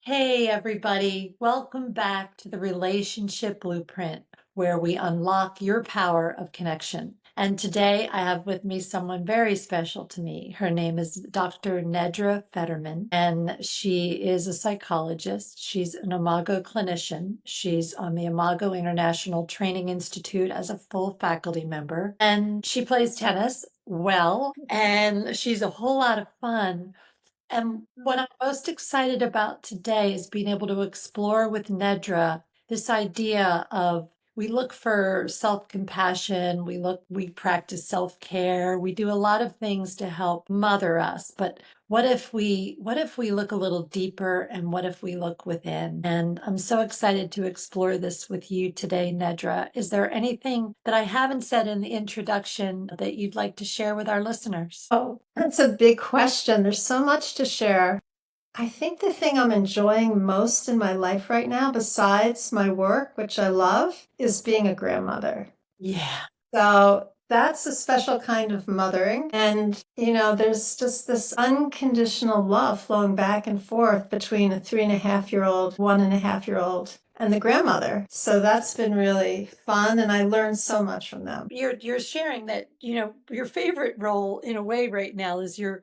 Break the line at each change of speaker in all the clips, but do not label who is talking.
Hey, everybody. Welcome back to the Relationship Blueprint, where we unlock your power of connection. And today I have with me someone very special to me. Her name is Dr. Nedra Fetterman, and she is a psychologist. She's an Imago clinician. She's on the Imago International Training Institute as a full faculty member, and she plays tennis well, and she's a whole lot of fun. And what I'm most excited about today is being able to explore with Nedra this idea of we look for self-compassion, we practice self-care, we do a lot of things to help mother us. But what if we look a little deeper and what if we look within? And I'm so excited to explore this with you today, Nedra. Is there anything that I haven't said in the introduction that you'd like to share with our listeners?
Oh, that's a big question. There's so much to share. I think the thing I'm enjoying most in my life right now, besides my work, which I love, is being a grandmother.
Yeah.
So that's a special kind of mothering. And, there's just this unconditional love flowing back and forth between a 3.5-year-old, 1.5-year-old, and the grandmother. So that's been really fun. And I learned so much from them.
You're sharing that, your favorite role in a way right now is your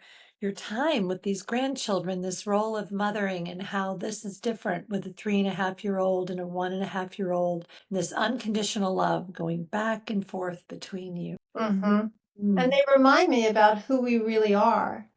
time with these grandchildren, this role of mothering and how this is different with a 3.5-year-old and a 1.5-year-old, this unconditional love going back and forth between you.
Mhm. And
Mm.
they remind me about who we really are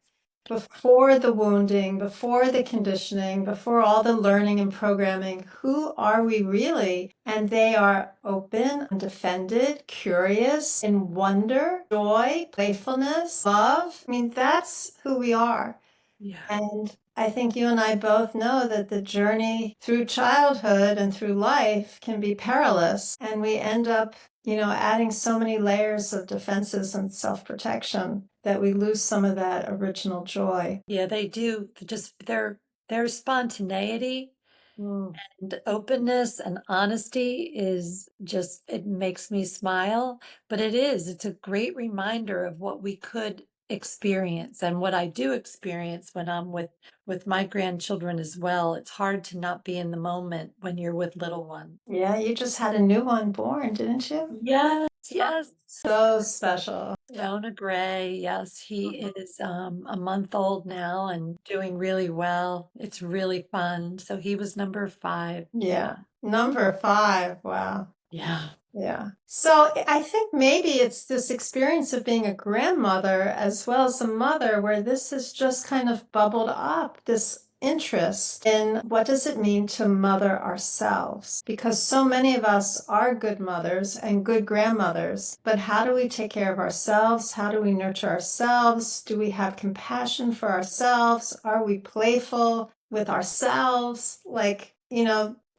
before the wounding, before the conditioning, before all the learning and programming. Who are we really? And they are open, undefended, curious, in wonder, joy, playfulness, love. I mean, that's who we are.
Yeah.
And I think you and I both know that the journey through childhood and through life can be perilous. And we end up, adding so many layers of defenses and self-protection that we lose some of that original joy.
Yeah, they do. Just their spontaneity
Mm.
and openness and honesty is just, it makes me smile. But it's a great reminder of what we could experience and what I do experience when I'm with my grandchildren as well. It's hard to not be in the moment when you're with little ones.
Yeah, you just had a new one born, didn't you?
Yes, yes.
So special. Yeah.
Jonah Gray, yes, he is a month old now and doing really well. It's really fun. So he was number 5.
Yeah. Number 5. Wow.
Yeah.
Yeah. So I think maybe it's this experience of being a grandmother as well as a mother where this has just kind of bubbled up, this interest in what does it mean to mother ourselves? Because so many of us are good mothers and good grandmothers, but how do we take care of ourselves? How do we nurture ourselves? Do we have compassion for ourselves? Are we playful with ourselves?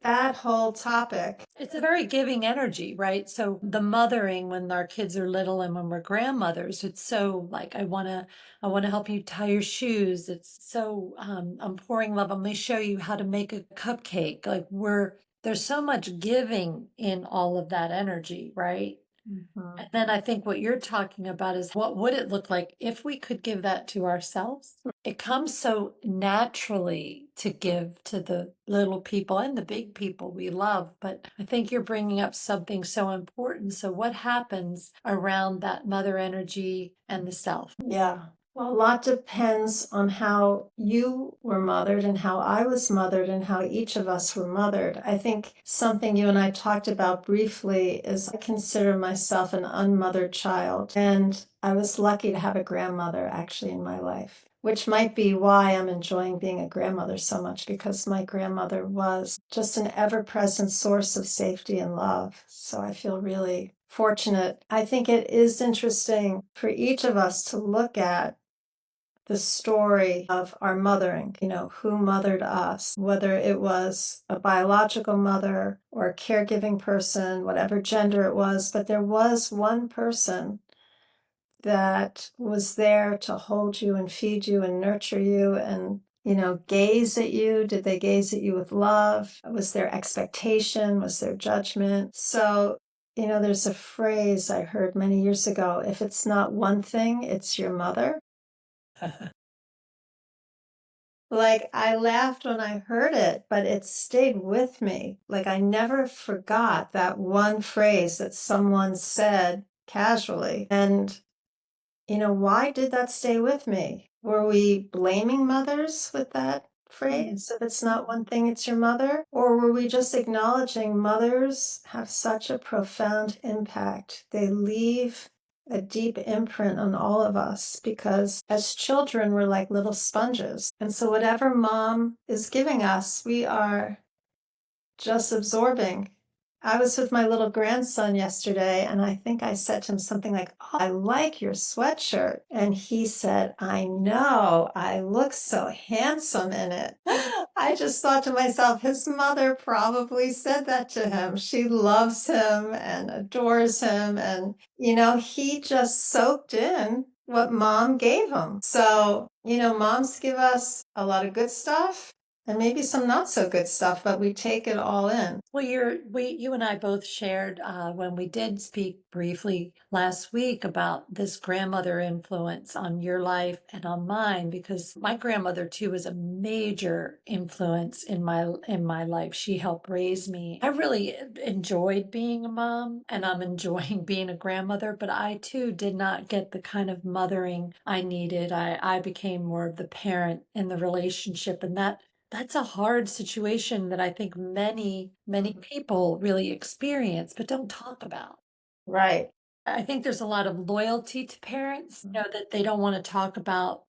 That whole topic.
It's a very giving energy, right? So the mothering when our kids are little and when we're grandmothers, it's so like I want to help you tie your shoes. It's so I'm pouring love. I'm going to show you how to make a cupcake. Like there's so much giving in all of that energy, right?
Mhm.
And then I think what you're talking about is what would it look like if we could give that to ourselves? It comes so naturally to give to the little people and the big people we love, but I think you're bringing up something so important. So what happens around that mother energy and the self?
Yeah. Well, a lot depends on how you were mothered and how I was mothered and how each of us were mothered. I think something you and I talked about briefly is I consider myself an unmothered child. And I was lucky to have a grandmother actually in my life, which might be why I'm enjoying being a grandmother so much because my grandmother was just an ever present source of safety and love. So I feel really fortunate. I think it is interesting for each of us to look at the story of our mothering, who mothered us, whether it was a biological mother or a caregiving person, whatever gender it was, but there was one person that was there to hold you and feed you and nurture you and gaze at you. Did they gaze at you with love? Was there expectation? Was there judgment? So, there's a phrase I heard many years ago, if it's not one thing, it's your mother. Like, I laughed when I heard it, but it stayed with me. Like, I never forgot that one phrase that someone said casually. And, why did that stay with me? Were we blaming mothers with that phrase? If it's not one thing, it's your mother? Or were we just acknowledging mothers have such a profound impact? They leave a deep imprint on all of us because as children, we're like little sponges. And so, whatever mom is giving us, we are just absorbing. I was with my little grandson yesterday, and I think I said to him something like, "Oh, I like your sweatshirt." And he said, "I know, I look so handsome in it." I just thought to myself, his mother probably said that to him. She loves him and adores him. And, he just soaked in what mom gave him. So, moms give us a lot of good stuff and maybe some not so good stuff, but we take it all in.
Well, you and I both shared when we did speak briefly last week about this grandmother influence on your life and on mine, because my grandmother too was a major influence in my life. She helped raise me. I really enjoyed being a mom, and I'm enjoying being a grandmother, but I too did not get the kind of mothering I needed. I became more of the parent in the relationship, and that's a hard situation that I think many people really experience, but don't talk about.
Right.
I think there's a lot of loyalty to parents, that they don't want to talk about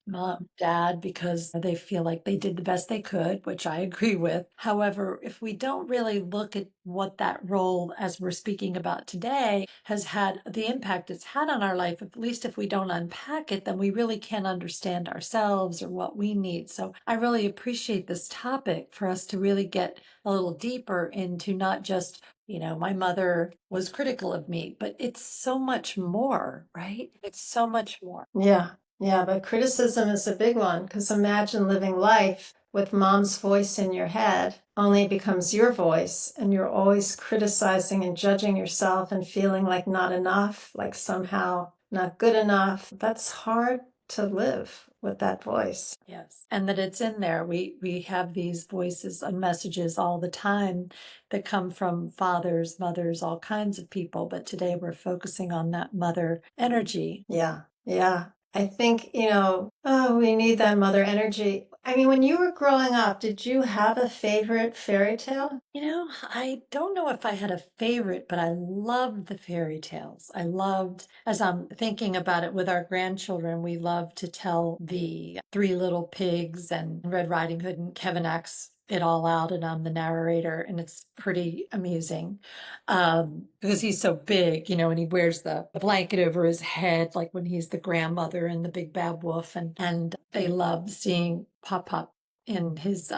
mom, dad, because they feel like they did the best they could, which I agree with. However, if we don't really look at what that role, as we're speaking about today, has had the impact it's had on our life, at least if we don't unpack it, then we really can't understand ourselves or what we need. So I really appreciate this topic for us to really get a little deeper into not just my mother was critical of me, but it's so much more, right? It's so much more.
Yeah. Yeah. But criticism is a big one because imagine living life with mom's voice in your head, only it becomes your voice, and you're always criticizing and judging yourself and feeling like not enough, like somehow not good enough. That's hard to live with that voice.
Yes. And that it's in there. We have these voices and messages all the time that come from fathers, mothers, all kinds of people. But today we're focusing on that mother energy.
Yeah. Yeah. I think, oh, we need that mother energy. I mean, when you were growing up, did you have a favorite fairy tale?
I don't know if I had a favorite, but I loved the fairy tales. I loved, as I'm thinking about it with our grandchildren, we love to tell the Three Little Pigs and Red Riding Hood, and Kevin acts it all out, and I'm the narrator, and it's pretty amusing because he's so big, and he wears the blanket over his head, like when he's the grandmother in the Big Bad Wolf, and they love seeing Pop Pop in his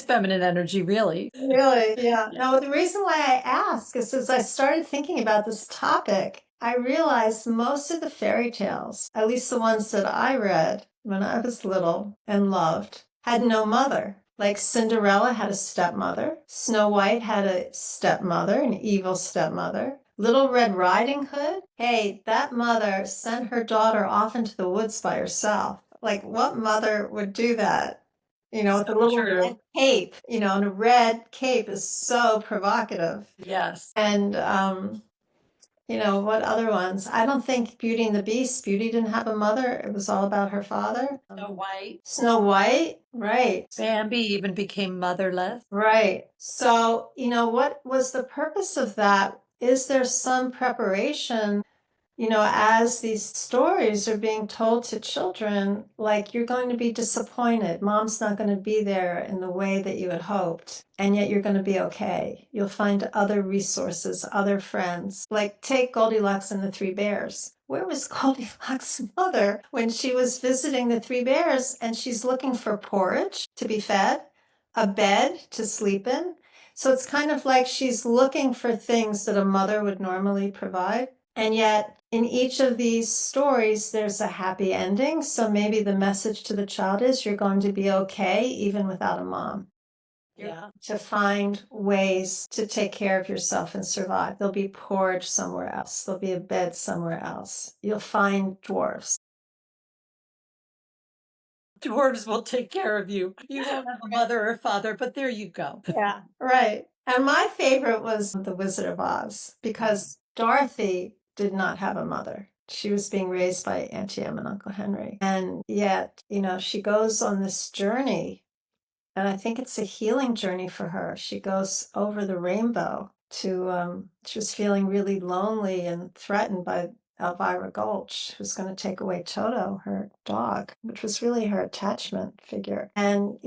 feminine energy, really.
Really? Yeah. No, the reason why I ask is as I started thinking about this topic, I realized most of the fairy tales, at least the ones that I read when I was little and loved, had no mother. Like Cinderella had a stepmother, Snow White had a stepmother, an evil stepmother. Little Red Riding Hood, hey, that mother sent her daughter off into the woods by herself. Like, what mother would do that? With a
So
little
true.
red cape, and a red cape is so provocative.
Yes.
And, what other ones? I don't think Beauty and the Beast, Beauty didn't have a mother. It was all about her father.
Snow White.
Snow White, right.
Bambi even became motherless.
Right. So, what was the purpose of that? Is there some preparation as these stories are being told to children, like you're going to be disappointed. Mom's not going to be there in the way that you had hoped. And yet you're going to be okay. You'll find other resources, other friends. Like take Goldilocks and the Three Bears. Where was Goldilocks' mother when she was visiting the Three Bears and she's looking for porridge to be fed, a bed to sleep in? So it's kind of like she's looking for things that a mother would normally provide. And yet, in each of these stories, there's a happy ending. So maybe the message to the child is you're going to be okay even without a mom.
Yeah.
To find ways to take care of yourself and survive. There'll be porridge somewhere else, there'll be a bed somewhere else. You'll find dwarfs.
Dwarves will take care of you. You won't have a mother or father, but there you go.
Yeah, right. And my favorite was The Wizard of Oz because Dorothy did not have a mother. She was being raised by Auntie Em and Uncle Henry. And yet, she goes on this journey, and I think it's a healing journey for her. She goes over the rainbow she was feeling really lonely and threatened by Elvira Gulch, who's going to take away Toto, her dog, which was really her attachment figure. And,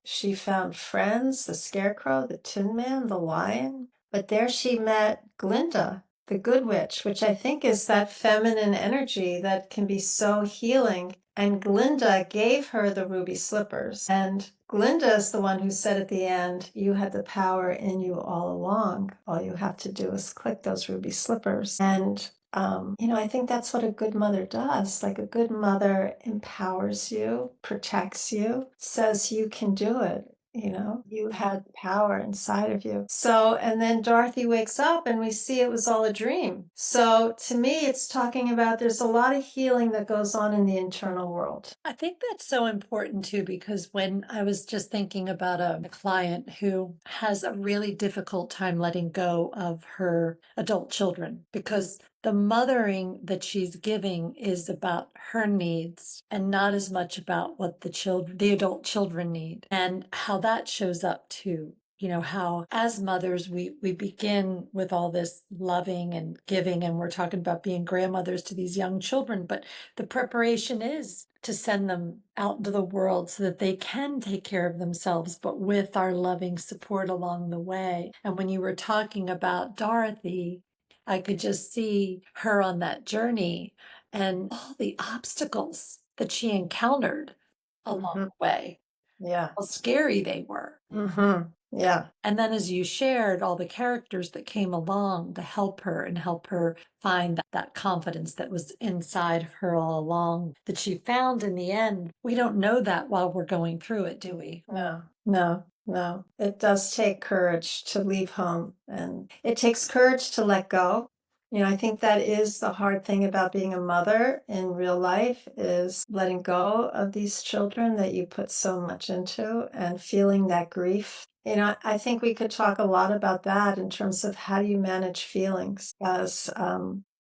she found friends, the Scarecrow, the Tin Man, the Lion. But there she met Glinda, the Good Witch, which I think is that feminine energy that can be so healing. And Glinda gave her the ruby slippers. And Glinda is the one who said at the end, "You had the power in you all along. All you have to do is click those ruby slippers." And I think that's what a good mother does. Like a good mother empowers you, protects you, says you can do it. You had power inside of you. So, and then Dorothy wakes up and we see it was all a dream. So to me, it's talking about there's a lot of healing that goes on in the internal world.
I think that's so important too, because when I was just thinking about a client who has a really difficult time letting go of her adult children, because the mothering that she's giving is about her needs and not as much about what the adult children need, and how that shows up too. How as mothers we begin with all this loving and giving, and we're talking about being grandmothers to these young children, but the preparation is to send them out into the world so that they can take care of themselves, but with our loving support along the way. And when you were talking about Dorothy, I could just see her on that journey and all the obstacles that she encountered along the way,
Yeah.
how scary they were.
Yeah.
And then as you shared all the characters that came along to help her and help her find that confidence that was inside of her all along that she found in the end, we don't know that while we're going through it, do we?
No, no, no. It does take courage to leave home, and it takes courage to let go. I think that is the hard thing about being a mother in real life is letting go of these children that you put so much into and feeling that grief. I think we could talk a lot about that in terms of how do you manage feelings as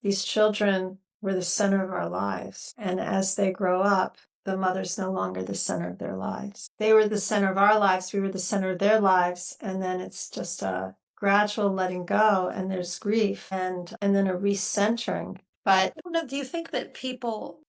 these children were the center of our lives. And as they grow up, the mother's no longer the center of their lives. They were the center of our lives. We were the center of their lives. And then it's just a gradual letting go, and there's grief and then a recentering. But
I don't know, do you think that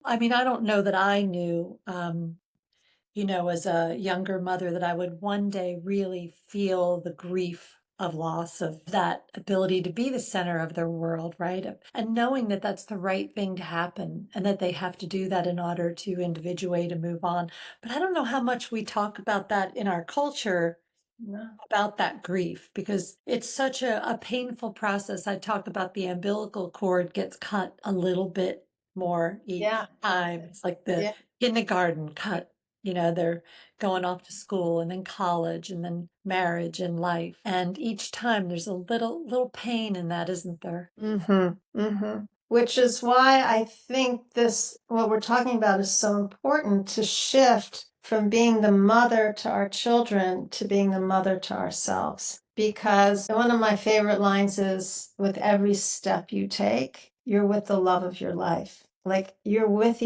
I mean, I don't know that I knew, as a younger mother, that I would one day really feel the grief of loss of that ability to be the center of their world, right? And knowing that that's the right thing to happen and that they have to do that in order to individuate and move on. But I don't know how much we talk about that in our culture,
no.
about that grief, because it's such a painful process. I talk about the umbilical cord gets cut a little bit more each
Yeah.
time. It's like the
Yeah.
kindergarten cut. They're going off to school and then college and then marriage and life. And each time there's a little pain in that, isn't there?
Which is why I think what we're talking about is so important to shift from being the mother to our children to being the mother to ourselves. Because one of my favorite lines is, with every step you take, you're with the love of your life. Like you're with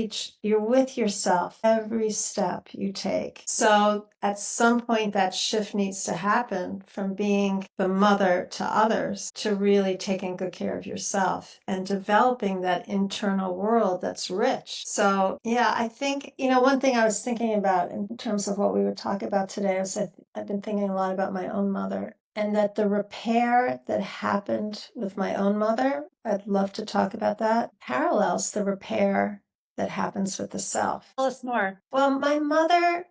yourself every step you take. So at some point that shift needs to happen from being the mother to others to really taking good care of yourself and developing that internal world that's rich. So yeah, I think, one thing I was thinking about in terms of what we would talk about today is that I've been thinking a lot about my own mother, and that the repair that happened with my own mother, I'd love to talk about that, parallels the repair that happens with the self.
Tell us more.
Well, my mother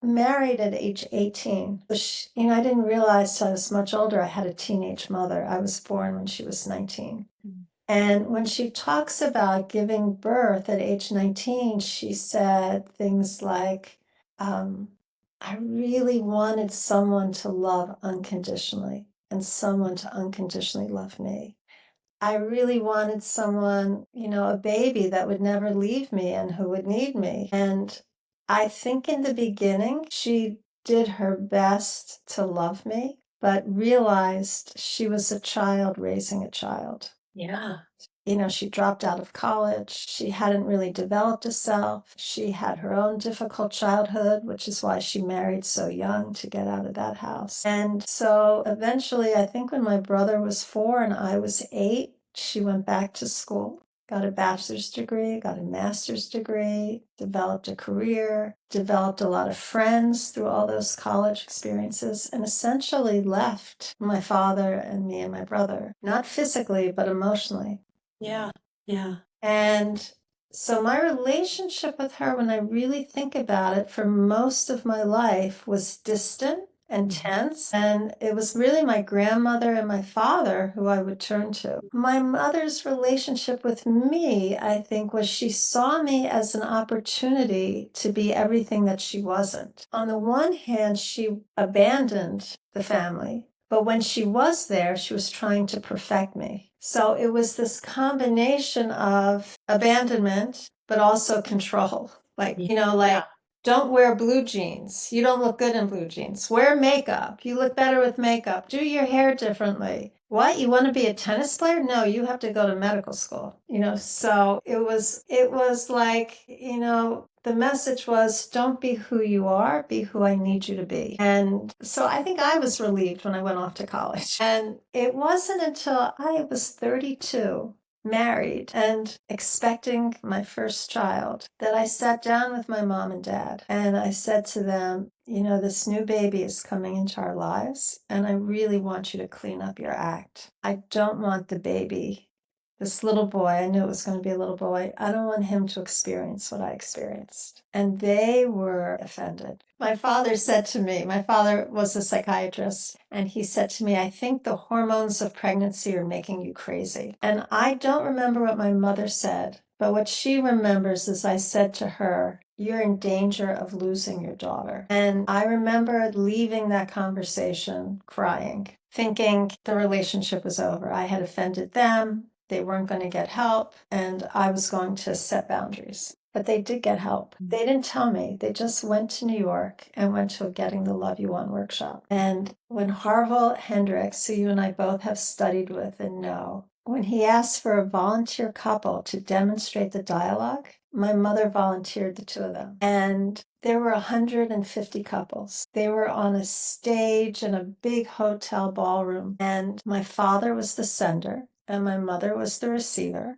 married at age 18. So I didn't realize till I was much older I had a teenage mother. I was born when she was 19. And when she talks about giving birth at age 19, she said things like, I really wanted someone to love unconditionally and someone to unconditionally love me. I really wanted someone, a baby that would never leave me and who would need me. And I think in the beginning, she did her best to love me, but realized she was a child raising a child.
Yeah.
She dropped out of college. She hadn't really developed a self. She had her own difficult childhood, which is why she married so young to get out of that house. And so eventually, I think when my brother was 4 and I was 8, she went back to school, got a bachelor's degree, got a master's degree, developed a career, developed a lot of friends through all those college experiences, and essentially left my father and me and my brother, not physically, but emotionally.
Yeah. Yeah.
And so my relationship with her, when I really think about it, for most of my life was distant and tense. And it was really my grandmother and my father who I would turn to. My mother's relationship with me, I think, was she saw me as an opportunity to be everything that she wasn't. On the one hand, she abandoned the family. But when she was there, she was trying to perfect me. So it was this combination of abandonment, but also control. Like,
Yeah.
don't wear blue jeans. You don't look good in blue jeans. Wear makeup. You look better with makeup. Do your hair differently. What? You want to be a tennis player? No, you have to go to medical school. So it was like, the message was don't be who you are, be who I need you to be. And so I think I was relieved when I went off to college. And it wasn't until I was 32, married and expecting my first child, that I sat down with my mom and dad and I said to them, this new baby is coming into our lives and I really want you to clean up your act. I don't want the baby, this little boy, I knew it was going to be a little boy. I don't want him to experience what I experienced. And they were offended. My father said to me, my father was a psychiatrist, and he said to me, I think the hormones of pregnancy are making you crazy. And I don't remember what my mother said, but what she remembers is I said to her, you're in danger of losing your daughter. And I remember leaving that conversation crying, thinking the relationship was over. I had offended them. They weren't going to get help, and I was going to set boundaries. But they did get help. They didn't tell me. They just went to New York and went to a Getting the Love You Want workshop. And when Harville Hendricks, who you and I both have studied with and know, when he asked for a volunteer couple to demonstrate the dialogue, my mother volunteered the two of them. And there were 150 couples. They were on a stage in a big hotel ballroom. And my father was the sender and my mother was the receiver.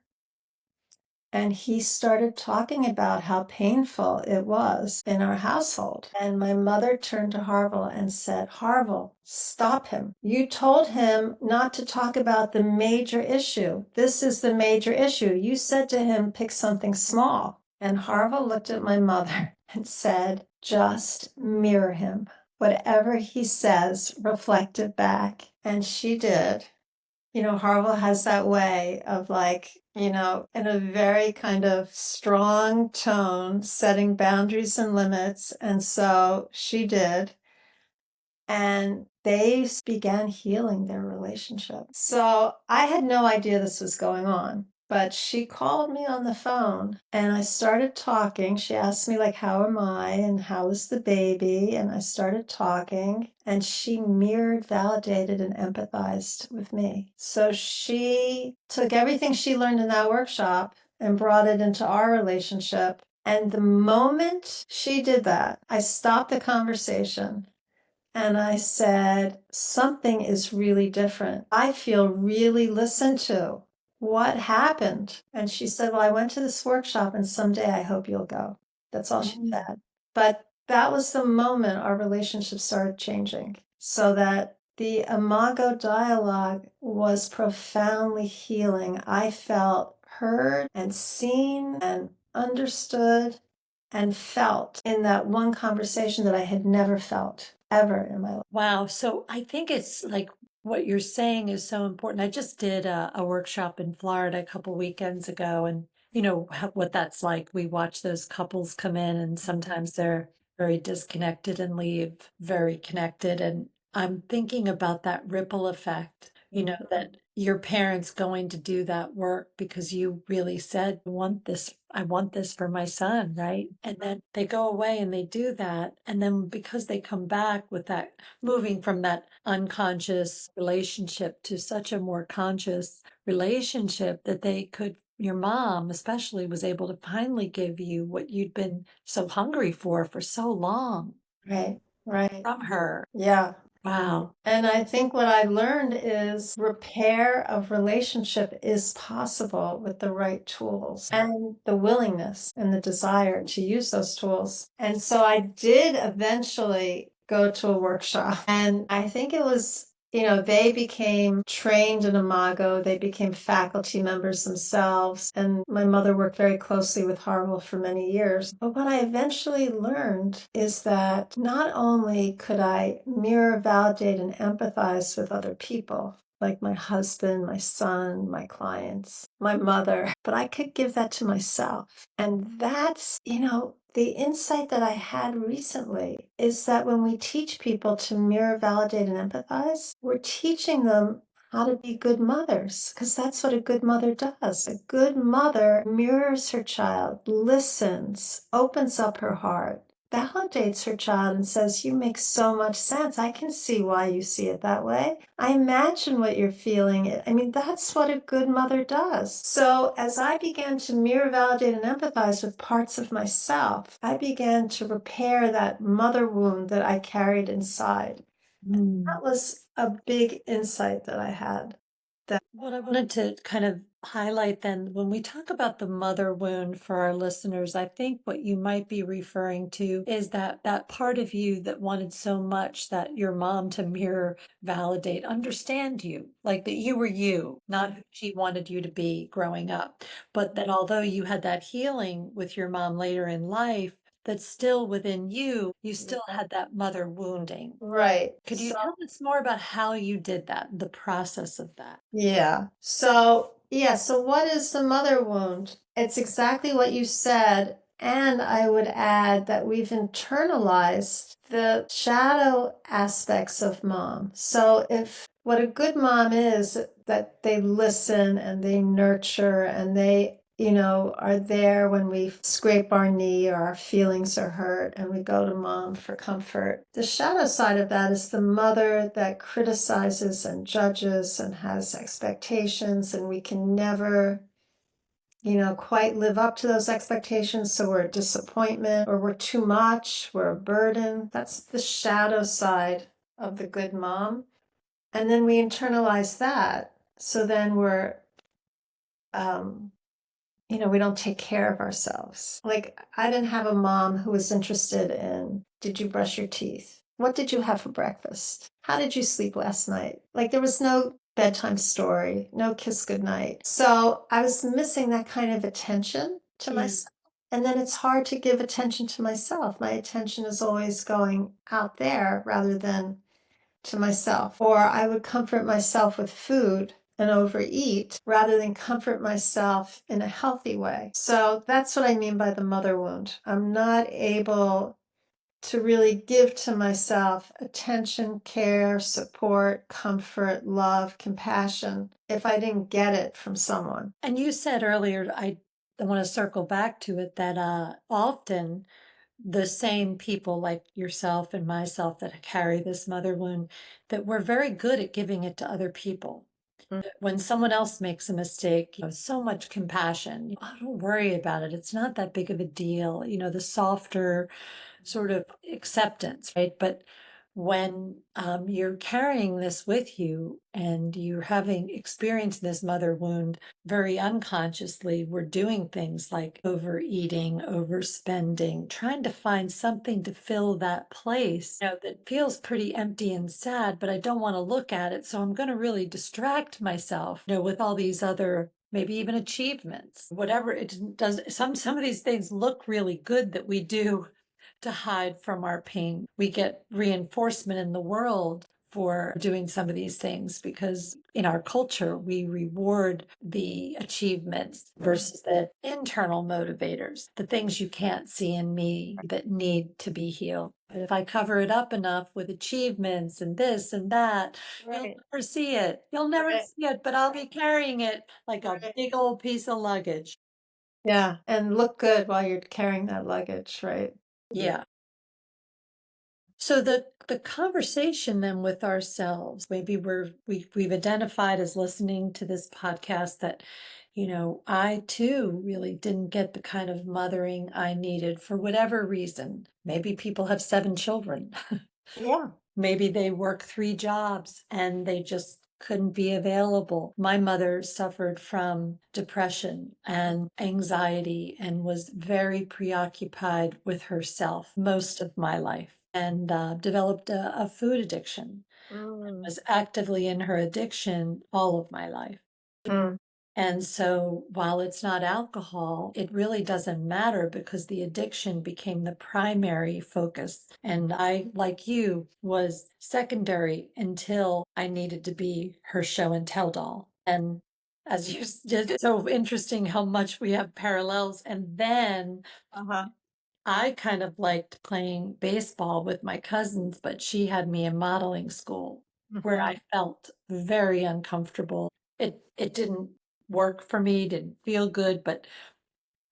And he started talking about how painful it was in our household. And my mother turned to Harville and said, Harville, stop him. You told him not to talk about the major issue. This is the major issue. You said to him, pick something small. And Harville looked at my mother and said, just mirror him. Whatever he says, reflect it back. And she did. Harville has that way of in a very kind of strong tone, setting boundaries and limits. And so she did. And they began healing their relationship. So I had no idea this was going on. But she called me on the phone and I started talking. She asked me, how am I and how is the baby? And I started talking and she mirrored, validated, and empathized with me. So she took everything she learned in that workshop and brought it into our relationship. And the moment she did that, I stopped the conversation. And I said, something is really different. I feel really listened to. What happened? And she said, well, I went to this workshop and someday I hope you'll go. That's all she said. But that was the moment our relationship started changing, so that the Imago dialogue was profoundly healing. I felt heard and seen and understood and felt in that one conversation that I had never felt ever in my life.
Wow. So I think it's like what you're saying is so important. I just did a workshop in Florida a couple weekends ago, and what that's like. We watch those couples come in, and sometimes they're very disconnected and leave very connected. And I'm thinking about that ripple effect, that your parents going to do that work because you really said, I want this for my son, right? And then they go away and they do that. And then because they come back with that, moving from that unconscious relationship to such a more conscious relationship, that your mom especially was able to finally give you what you'd been so hungry for so long
Right, right.
from her.
Yeah.
Wow.
And I think what I learned is repair of relationship is possible with the right tools and the willingness and the desire to use those tools. And so I did eventually go to a workshop, and I think it was, they became trained in Imago, they became faculty members themselves, and my mother worked very closely with Harville for many years. But what I eventually learned is that not only could I mirror, validate, and empathize with other people, like my husband, my son, my clients, my mother, but I could give that to myself. And that's, the insight that I had recently is that when we teach people to mirror, validate, and empathize, we're teaching them how to be good mothers, because that's what a good mother does. A good mother mirrors her child, listens, opens up her heart, validates her child, and says, "You make so much sense. I can see why you see it that way. I imagine what you're feeling." I mean, that's what a good mother does. So as I began to mirror, validate, and empathize with parts of myself, I began to repair that mother wound that I carried inside.
Mm.
That was a big insight that I had.
What I wanted to kind of highlight then, when we talk about the mother wound for our listeners, I think what you might be referring to is that part of you that wanted so much that your mom to mirror, validate, understand you, like that you were you, not who she wanted you to be growing up. But that although you had that healing with your mom later in life, that still within you, you still had that mother wounding.
Right.
Could you tell us more about how you did that, the process of that?
Yeah. So what is the mother wound? It's exactly what you said. And I would add that we've internalized the shadow aspects of mom. So if what a good mom is, that they listen and they nurture and they, are there when we scrape our knee or our feelings are hurt and we go to mom for comfort. The shadow side of that is the mother that criticizes and judges and has expectations, and we can never, quite live up to those expectations. So we're a disappointment or we're too much, we're a burden. That's the shadow side of the good mom. And then we internalize that. So then um, we don't take care of ourselves. Like, I didn't have a mom who was interested in, did you brush your teeth? What did you have for breakfast? How did you sleep last night? Like, there was no bedtime story, no kiss goodnight. So I was missing that kind of attention to myself. And then it's hard to give attention to myself. My attention is always going out there rather than to myself. Or I would comfort myself with food and overeat rather than comfort myself in a healthy way. So that's what I mean by the mother wound. I'm not able to really give to myself attention, care, support, comfort, love, compassion if I didn't get it from someone. And you said earlier, I want to circle back to it, that often the same people like yourself and myself that carry this mother wound, that we're very good at giving it to other people. When someone else makes a mistake, so much compassion. Oh, don't worry about it. It's not that big of a deal. The softer sort of acceptance, right? But when you're carrying this with you and you're having experienced this mother wound very unconsciously, we're doing things like overeating, overspending, trying to find something to fill that place, that feels pretty empty and sad, but I don't want to look at it. So I'm going to really distract myself, with all these other maybe even achievements, whatever it does. Some of these things look really good that we do to hide from our pain. We get reinforcement in the world for doing some of these things because in our culture, we reward the achievements versus the internal motivators, the things you can't see in me that need to be healed.
But if I cover it up enough with achievements and this and that, you'll
Right.
never see it. You'll never
Right.
see it, but I'll be carrying it like a
Right.
big old piece of luggage.
Yeah. And look good while you're carrying that luggage, right?
Yeah. So the conversation then with ourselves, maybe we've identified as listening to this podcast that, I too really didn't get the kind of mothering I needed for whatever reason. Maybe people have 7 children.
Yeah.
Maybe they work 3 jobs and they just couldn't be available. My mother suffered from depression and anxiety and was very preoccupied with herself most of my life and developed a food addiction.
Mm.
Was actively in her addiction all of my life.
Mm.
And so while it's not alcohol, it really doesn't matter because the addiction became the primary focus. And I, like you, was secondary until I needed to be her show and tell doll. And as you did, it's so interesting how much we have parallels. And then
Uh-huh.
I kind of liked playing baseball with my cousins, but she had me in modeling school where
Mhm.
I felt very uncomfortable. It didn't work for me, didn't feel good, but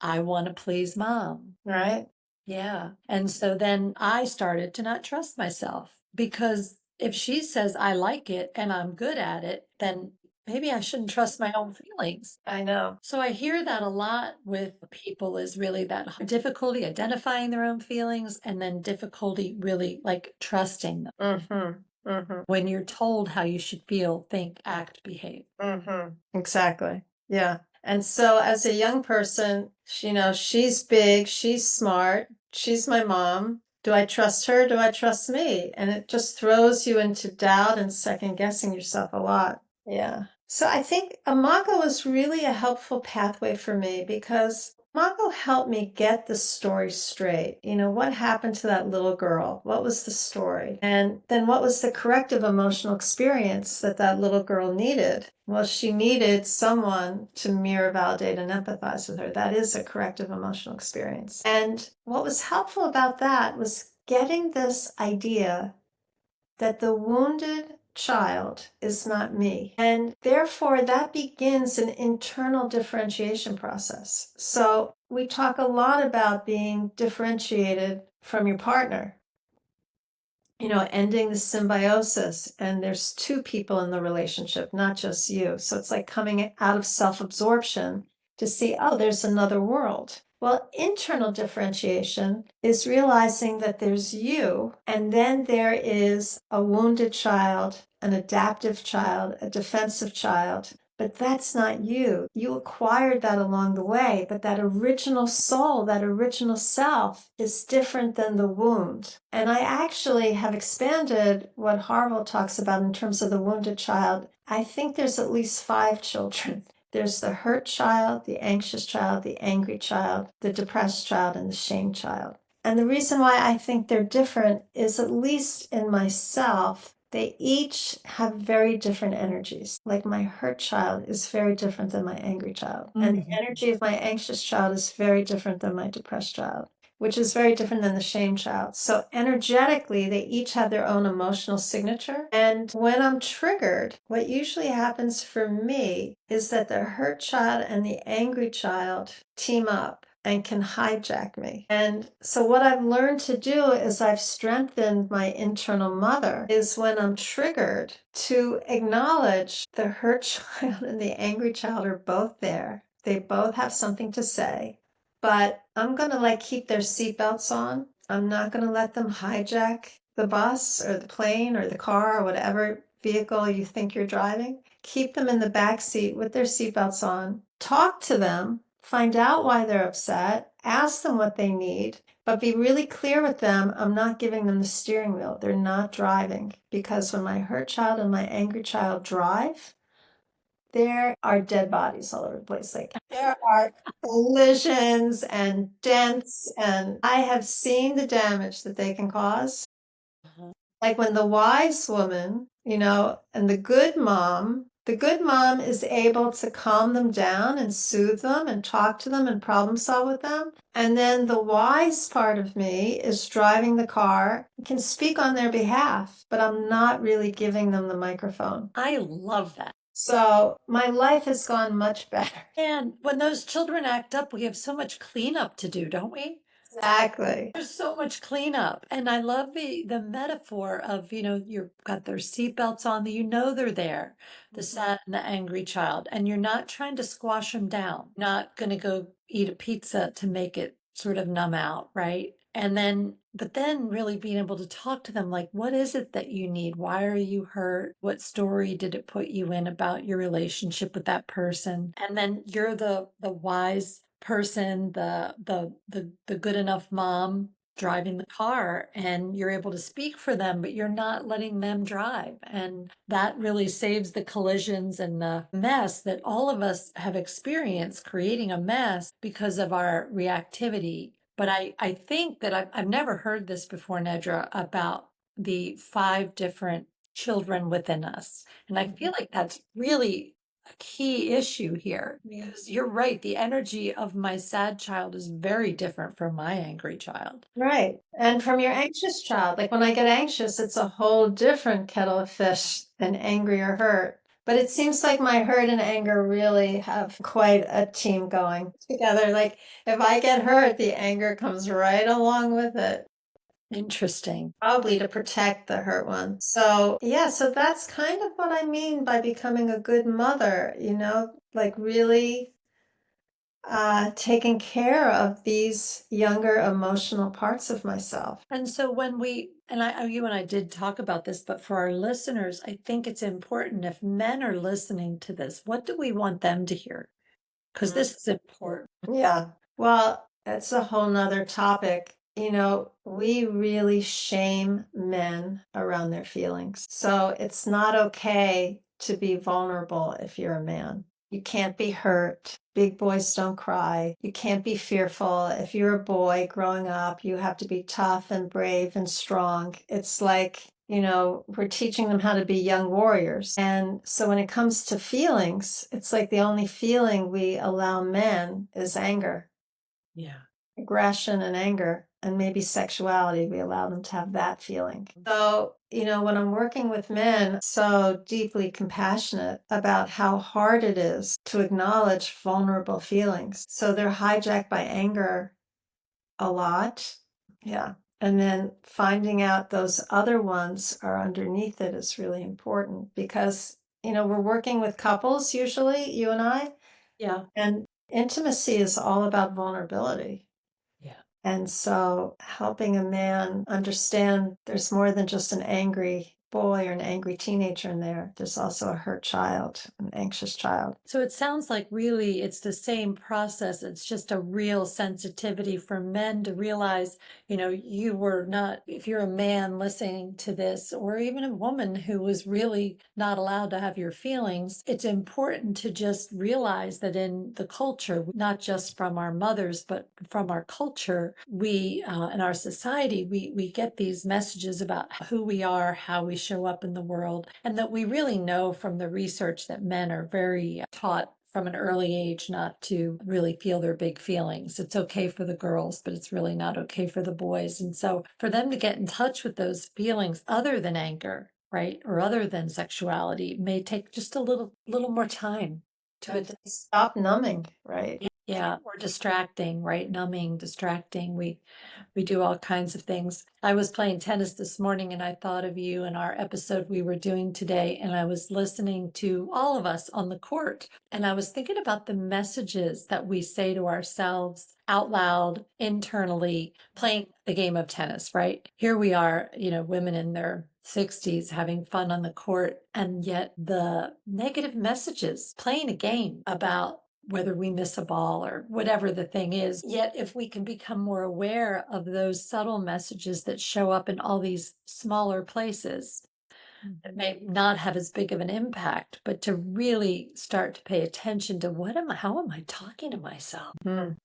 I want to please mom.
Right.
Yeah. And so then I started to not trust myself because if she says I like it and I'm good at it, then maybe I shouldn't trust my own feelings.
I know.
So I hear that a lot with people is really that difficulty identifying their own feelings and then difficulty really like trusting them
Mm-hmm. Mm-hmm.
when you're told how you should feel, think, act, behave.
Mm-hmm. Exactly. Yeah. And so as a young person, she's big, she's smart, she's my mom. Do I trust her? Do I trust me? And it just throws you into doubt and second guessing yourself a lot. Yeah. So I think Imago was really a helpful pathway for me because Imago helped me get the story straight. What happened to that little girl? What was the story? And then what was the corrective emotional experience that that little girl needed? Well, she needed someone to mirror, validate, and empathize with her. That is a corrective emotional experience. And what was helpful about that was getting this idea that the wounded child is not me. And therefore, that begins an internal differentiation process. So we talk a lot about being differentiated from your partner, ending the symbiosis. And there's 2 people in the relationship, not just you. So it's like coming out of self absorption to see, oh, there's another world. Well, internal differentiation is realizing that there's you, and then there is a wounded child, an adaptive child, a defensive child. But that's not you. You acquired that along the way, but that original soul, that original self is different than the wound. And I actually have expanded what Harville talks about in terms of the wounded child. I think there's at least 5 children. There's the hurt child, the anxious child, the angry child, the depressed child, and the shamed child. And the reason why I think they're different is, at least in myself, they each have very different energies. Like my hurt child is very different than my angry child. And the energy of my anxious child is very different than my depressed child, which is very different than the shame child. So energetically, they each have their own emotional signature. And when I'm triggered, what usually happens for me is that the hurt child and the angry child team up and can hijack me. And so what I've learned to do is I've strengthened my internal mother is when I'm triggered to acknowledge the hurt child and the angry child are both there. They both have something to say. But I'm going to keep their seatbelts on. I'm not going to let them hijack the bus or the plane or the car or whatever vehicle you think you're driving. Keep them in the back seat with their seatbelts on. Talk to them. Find out why they're upset. Ask them what they need. But be really clear with them. I'm not giving them the steering wheel. They're not driving. Because when my hurt child and my angry child drive, there are dead bodies all over the place. There are collisions and dents, and I have seen the damage that they can cause.
Uh-huh.
Like when the wise woman, and the good mom The good mom is able to calm them down and soothe them and talk to them and problem solve with them. And then the wise part of me is driving the car, can speak on their behalf, but I'm not really giving them the microphone.
I love that.
So my life has gone much better.
And when those children act up, we have so much cleanup to do, don't we?
Exactly.
There's so much cleanup. And I love the metaphor of, you've got their seatbelts on, that they're there, the sad and the angry child, and you're not trying to squash them down, not going to go eat a pizza to make it sort of numb out, right? But then really being able to talk to them like, what is it that you need? Why are you hurt? What story did it put you in about your relationship with that person? And then you're the wise person, the good enough mom driving the car, and you're able to speak for them, but you're not letting them drive. And that really saves the collisions and the mess that all of us have experienced, creating a mess because of our reactivity. But I think that I've never heard this before, Nedra, about the 5 different children within us. And I feel like that's really a key issue here, because you're right. The energy of my sad child is very different from my angry child.
Right. And from your anxious child, like when I get anxious, it's a whole different kettle of fish than angry or hurt. But it seems like my hurt and anger really have quite a team going together. Like if I get hurt, the anger comes right along with it,
Interesting.
probably to protect the hurt one. So, yeah, so that's kind of what I mean by becoming a good mother, like really taking care of these younger emotional parts of myself.
And so you and I did talk about this, but for our listeners, I think it's important, if men are listening to this, what do we want them to hear? Because this is important.
Yeah. Well, that's a whole nother topic. We really shame men around their feelings. So it's not okay to be vulnerable if you're a man. You can't be hurt. Big boys don't cry. You can't be fearful. If you're a boy growing up, you have to be tough and brave and strong. It's like, we're teaching them how to be young warriors. And so when it comes to feelings, it's like the only feeling we allow men is anger,
Yeah.
aggression and anger, and maybe sexuality. We allow them to have that feeling. So, when I'm working with men, so deeply compassionate about how hard it is to acknowledge vulnerable feelings. So they're hijacked by anger a lot. Yeah. And then finding out those other ones are underneath it is really important because, we're working with couples usually, you and I,
Yeah.
and intimacy is all about vulnerability.
Yeah.
And so helping a man understand there's more than just an angry boy or an angry teenager in there. There's also a hurt child, an anxious child.
So it sounds like really it's the same process. It's just a real sensitivity for men to realize, you were not, if you're a man listening to this, or even a woman who was really not allowed to have your feelings, it's important to just realize that in the culture, not just from our mothers, but from our culture, we, in our society, we get these messages about who we are, how we show up in the world, and that we really know from the research that men are very taught from an early age not to really feel their big feelings. It's okay for the girls, but it's really not okay for the boys. And so for them to get in touch with those feelings other than anger, right, or other than sexuality, may take just a little more time to
stop numbing, right?
Yeah, or distracting, right? Numbing, distracting. We do all kinds of things. I was playing tennis this morning and I thought of you and our episode we were doing today, and I was listening to all of us on the court, and I was thinking about the messages that we say to ourselves out loud, internally, playing the game of tennis, right? Here we are, women in their 60s having fun on the court, and yet the negative messages playing a game about whether we miss a ball or whatever the thing is. Yet, if we can become more aware of those subtle messages that show up in all these smaller places, it may not have as big of an impact, but to really start to pay attention to how am I talking to myself?
Mm.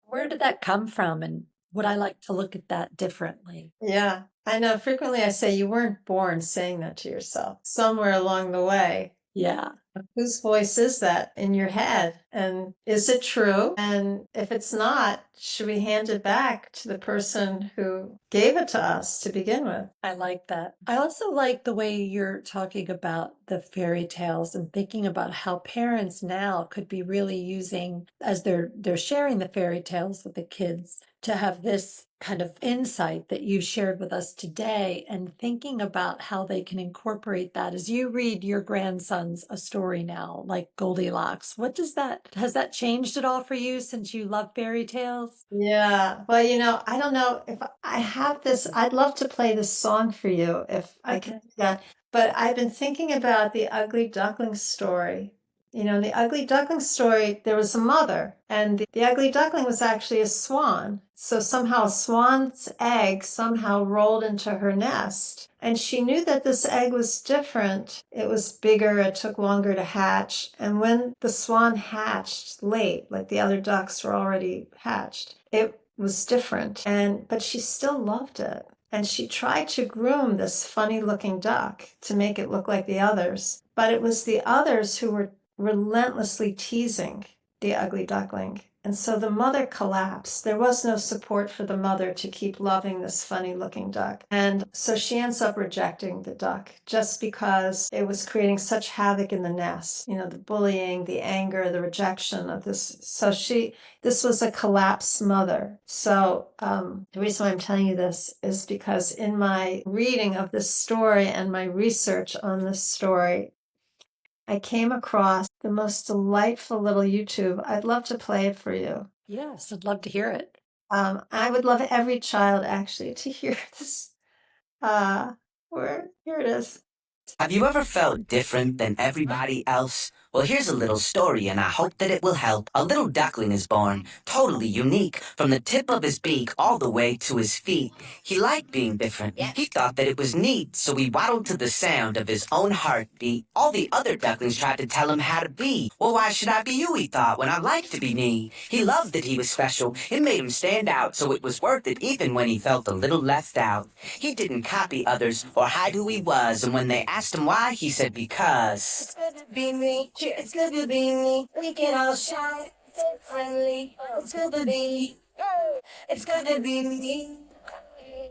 Where did that come from? And would I like to look at that differently?
Yeah, I know. Frequently I say you weren't born saying that to yourself. Somewhere along the way,
Yeah.
Whose voice is that in your head? And is it true? And if it's not, should we hand it back to the person who gave it to us to begin with?
I like that. I also like the way you're talking about the fairy tales and thinking about how parents now could be really using as they're sharing the fairy tales with the kids to have this kind of insight that you shared with us today and thinking about how they can incorporate that as you read your grandsons a story now, like Goldilocks. What does that has that changed at all for you since you love fairy tales?
Yeah. Well, I don't know if I have this. I'd love to play this song for you if I can
Okay.
do that. But I've been thinking about the Ugly Duckling story. In the Ugly Duckling story, there was a mother, and the Ugly Duckling was actually a swan. So somehow a swan's egg somehow rolled into her nest. And she knew that this egg was different. It was bigger, it took longer to hatch. And when the swan hatched late, like the other ducks were already hatched, it was different. But she still loved it. And she tried to groom this funny looking duck to make it look like the others. But it was the others who were relentlessly teasing the ugly duckling. And so the mother collapsed. There was no support for the mother to keep loving this funny looking duck. And so she ends up rejecting the duck just because it was creating such havoc in the nest. The bullying, the anger, the rejection of this. This was a collapsed mother. So the reason why I'm telling you this is because in my reading of this story and my research on this story, I came across the most delightful little YouTube. I'd love to play it for you.
Yes, I'd love to hear it.
I would love every child actually to hear this. Here it is.
Have you ever felt different than everybody else? Well, here's a little story, and I hope that it will help. A little duckling is born, totally unique, from the tip of his beak all the way to his feet. He liked being different. He thought that it was neat, so he waddled to the sound of his own heartbeat. All the other ducklings tried to tell him how to be. Well, why should I be you, he thought, when I like to be me? He loved that he was special. It made him stand out, so it was worth it even when he felt a little left out. He didn't copy others or hide who he was, and when they asked him why, he said because. It's good to be me, it's good to be me. We can all shine differently. It's good to be, it's good to be me.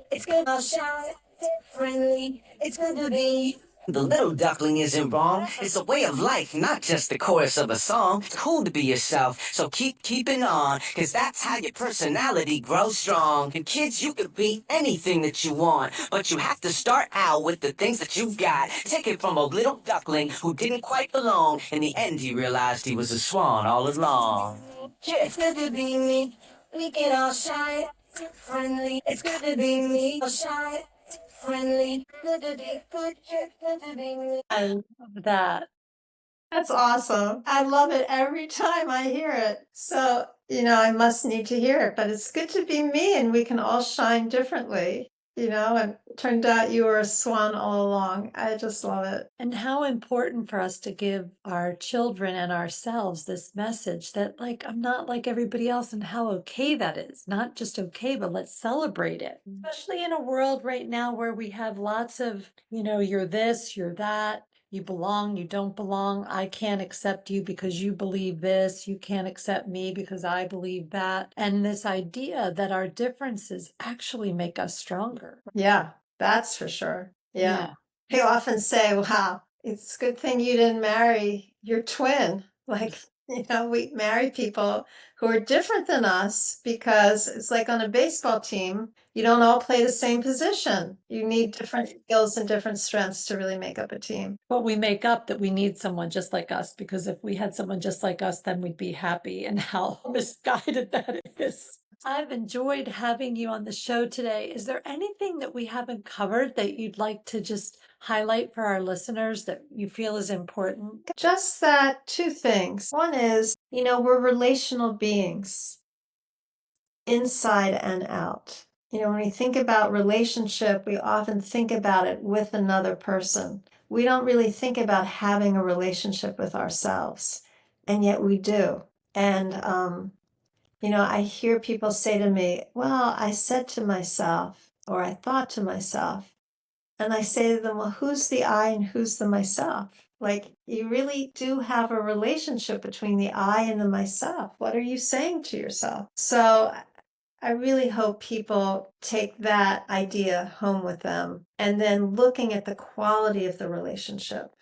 It's good to all shine differently. It's good to be. The little duckling isn't wrong. It's a way of life, not just the chorus of a song. It's cool to be yourself, so keep keeping on, cause that's how your personality grows strong. And kids, you could be anything that you want, but you have to start out with the things that you've got. Take it from a little duckling who didn't quite belong. In the end, he realized he was a swan all along. Yeah, it's good to be me. We can all shine differently. It's good to be me. All shine friendly. Good to be good, good to be me.
I love that.
That's awesome. I love it every time I hear it. So, I must need to hear it, but it's good to be me and we can all shine differently, and it turned out you were a swan all along. I just love it.
And how important for us to give our children and ourselves this message that, like, I'm not like everybody else, and how okay that is. Not just okay, but let's celebrate it. Especially in a world right now where we have lots of, you're this, you're that. You belong, you don't belong. I can't accept you because you believe this. You can't accept me because I believe that. And this idea that our differences actually make us stronger.
Yeah, that's for sure. Yeah.
Yeah.
They often say, wow, it's a good thing you didn't marry your twin. Like, we marry people who are different than us because it's like on a baseball team, you don't all play the same position. You need different skills and different strengths to really make up a team.
But we make up that we need someone just like us, because if we had someone just like us, then we'd be happy, and how misguided that is. I've enjoyed having you on the show today. Is there anything that we haven't covered that you'd like to just highlight for our listeners that you feel is important?
Just that two things. One is, we're relational beings inside and out. When we think about relationship, we often think about it with another person. We don't really think about having a relationship with ourselves, and yet we do. And, I hear people say to me, well, I said to myself, or I thought to myself, And I say to them, well, who's the I and who's the myself? Like, you really do have a relationship between the I and the myself. What are you saying to yourself? So I really hope people take that idea home with them and then looking at the quality of the relationship.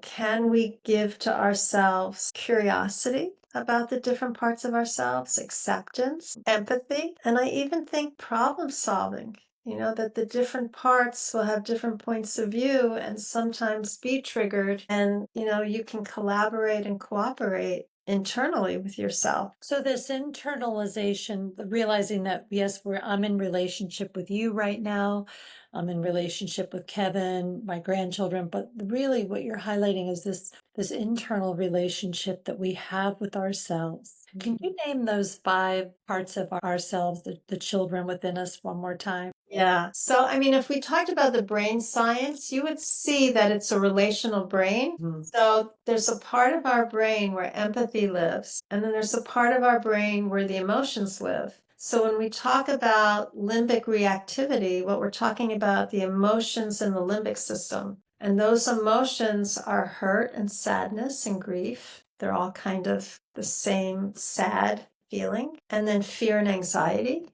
Can we give to ourselves curiosity about the different parts of ourselves, acceptance, empathy, and I even think problem solving? That the different parts will have different points of view and sometimes be triggered. And, you can collaborate and cooperate internally with yourself.
So this internalization, the realizing that yes, I'm in relationship with you right now. I'm in relationship with Kevin, my grandchildren, but really what you're highlighting is this internal relationship that we have with ourselves. Can you name those 5 parts of ourselves, the children within us one more time?
Yeah. So, I mean, if we talked about the brain science, you would see that it's a relational brain. So, there's a part of our brain where empathy lives, and then there's a part of our brain where the emotions live. So, when we talk about limbic reactivity, what we're talking about the emotions in the limbic system. And those emotions are hurt and sadness and grief. They're all kind of the same sad feeling. And then fear and anxiety,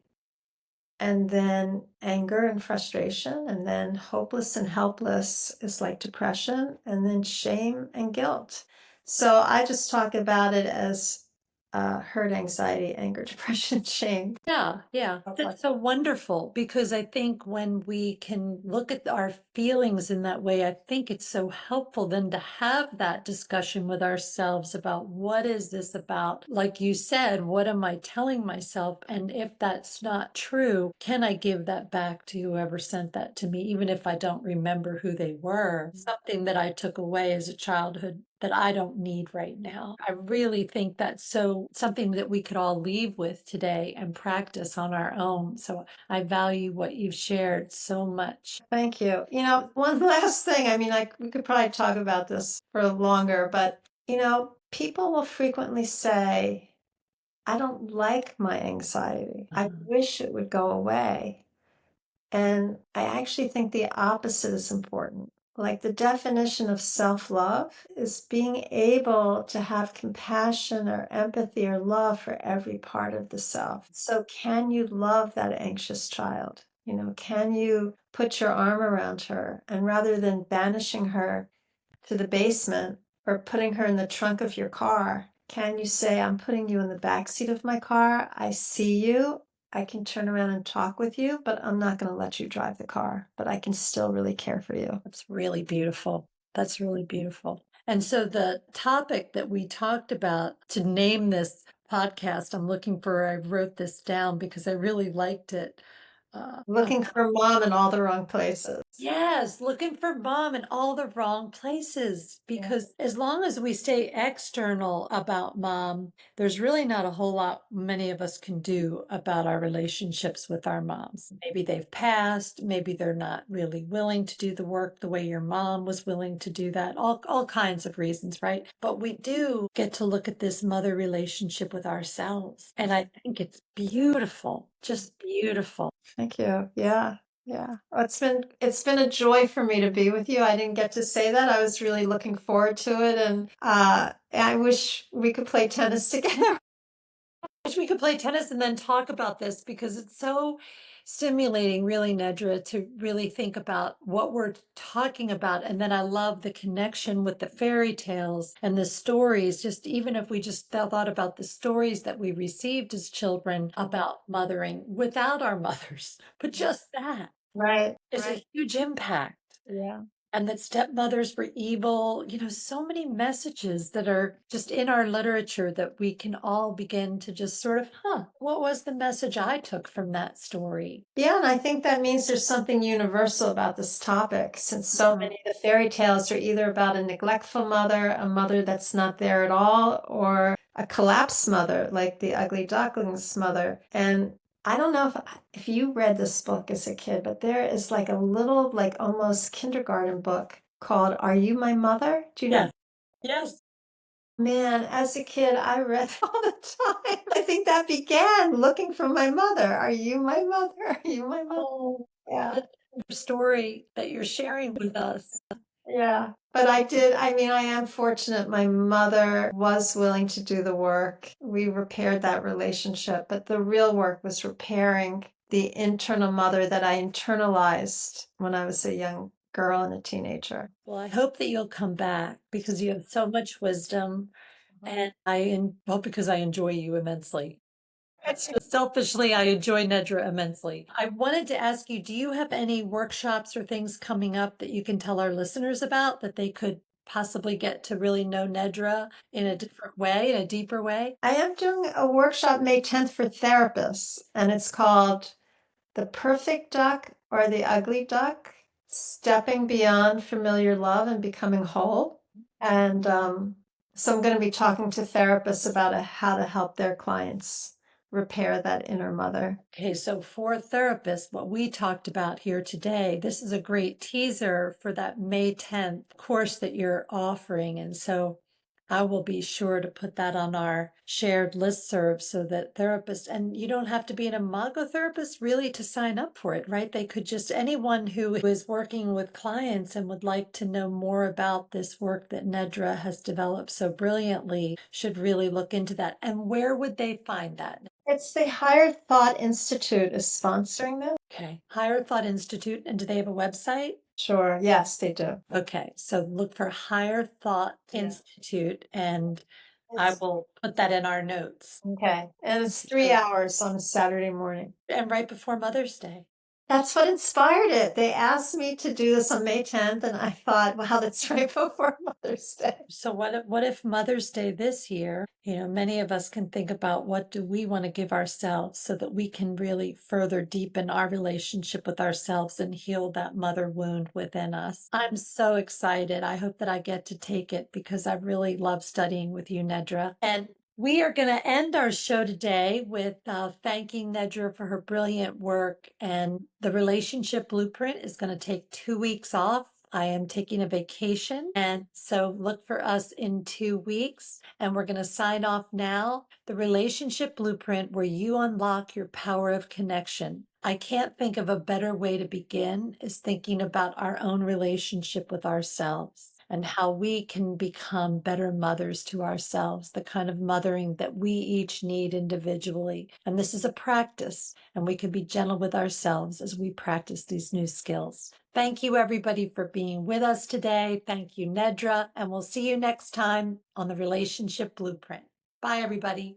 and then anger and frustration, and then hopeless and helpless is like depression, and then shame and guilt. So I just talk about it as hurt, anxiety, anger, depression, shame.
Yeah. That's so wonderful because I think when we can look at our feelings in that way, I think it's so helpful then to have that discussion with ourselves about what is this about? Like you said, what am I telling myself? And if that's not true, can I give that back to whoever sent that to me, even if I don't remember who they were? Something that I took away as a childhood that I don't need right now. I really think that's so something that we could all leave with today and practice on our own. So I value what you've shared so much.
Thank you. One last thing. I mean, we could probably talk about this for longer, but people will frequently say, I don't like my anxiety. I wish it would go away. And I actually think the opposite is important. Like the definition of self love is being able to have compassion or empathy or love for every part of the self. So, can you love that anxious child? Can you put your arm around her and rather than banishing her to the basement or putting her in the trunk of your car, can you say, I'm putting you in the back seat of my car? I see you. I can turn around and talk with you, but I'm not going to let you drive the car, but I can still really care for you.
That's really beautiful. That's really beautiful. And so the topic that we talked about to name this podcast, I wrote this down because I really liked it.
Looking for mom in all the wrong places.
Yes, looking for mom in all the wrong places because as long as we stay external about mom, there's really not a whole lot many of us can do about our relationships with our moms. Maybe they've passed, maybe they're not really willing to do the work the way your mom was willing to do that. All kinds of reasons, right? But we do get to look at this mother relationship with ourselves. And I think it's beautiful, just beautiful.
Thank you. Yeah. Yeah. Well, it's been a joy for me to be with you. I didn't get to say that. I was really looking forward to it. And I wish we could play tennis together.
Wish we could play tennis and then talk about this because it's so stimulating, really, Nedra, to really think about what we're talking about. And then I love the connection with the fairy tales and the stories, just even if we just thought about the stories that we received as children about mothering without our mothers, but just that
Right.
is a huge impact.
Yeah.
And that stepmothers were evil, so many messages that are just in our literature that we can all begin to just sort of, what was the message I took from that story?
Yeah, and I think that means there's something universal about this topic, since so many of the fairy tales are either about a neglectful mother, a mother that's not there at all, or a collapsed mother, like the Ugly Duckling's mother. And I don't know if you read this book as a kid, but there is like a little, like almost kindergarten book called Are You My Mother? Do you know?
Yes.
Man, as a kid, I read all the time. I think that began looking for my mother. Are you my mother? Are you my mother?
Oh,
Yeah.
story that you're sharing with us.
Yeah. But I am fortunate. My mother was willing to do the work. We repaired that relationship, but the real work was repairing the internal mother that I internalized when I was a young girl and a teenager.
Well, I hope that you'll come back because you have so much wisdom, and well, because I enjoy you immensely. So selfishly, I enjoy Nedra immensely. I wanted to ask you, do you have any workshops or things coming up that you can tell our listeners about that they could possibly get to really know Nedra in a different way, in a deeper way?
I am doing a workshop May 10th for therapists, and it's called The Perfect Duck or the Ugly Duck, Stepping Beyond Familiar Love and Becoming Whole. And so I'm going to be talking to therapists about how to help their clients repair that inner mother.
Okay, so for therapists, what we talked about here today, this is a great teaser for that May 10th course that you're offering. And so I will be sure to put that on our shared listserv so that therapists, and you don't have to be an Imago therapist really to sign up for it, right? They could just, anyone who is working with clients and would like to know more about this work that Nedra has developed so brilliantly should really look into that. And where would they find that?
It's the Higher Thought Institute is sponsoring this.
Okay. Higher Thought Institute. And do they have a website?
Sure. Yes, they do.
Okay. So look for Higher Thought
Yeah.
Institute, and I
It's-
will put that in our notes.
Okay. And it's 3 hours on a Saturday morning.
And right before Mother's Day.
That's what inspired it. They asked me to do this on May 10th, and I thought, wow, that's right before Mother's Day.
So what if Mother's Day this year, many of us can think about what do we want to give ourselves so that we can really further deepen our relationship with ourselves and heal that mother wound within us. I'm so excited. I hope that I get to take it because I really love studying with you, Nedra. And we are going to end our show today with thanking Nedra for her brilliant work. And the relationship blueprint is going to take 2 weeks off. I am taking a vacation. And so look for us in 2 weeks. And we're going to sign off now. The relationship blueprint where you unlock your power of connection. I can't think of a better way to begin is thinking about our own relationship with ourselves and how we can become better mothers to ourselves, the kind of mothering that we each need individually. And this is a practice, and we can be gentle with ourselves as we practice these new skills. Thank you, everybody, for being with us today. Thank you, Nedra, and we'll see you next time on the Relationship Blueprint. Bye, everybody.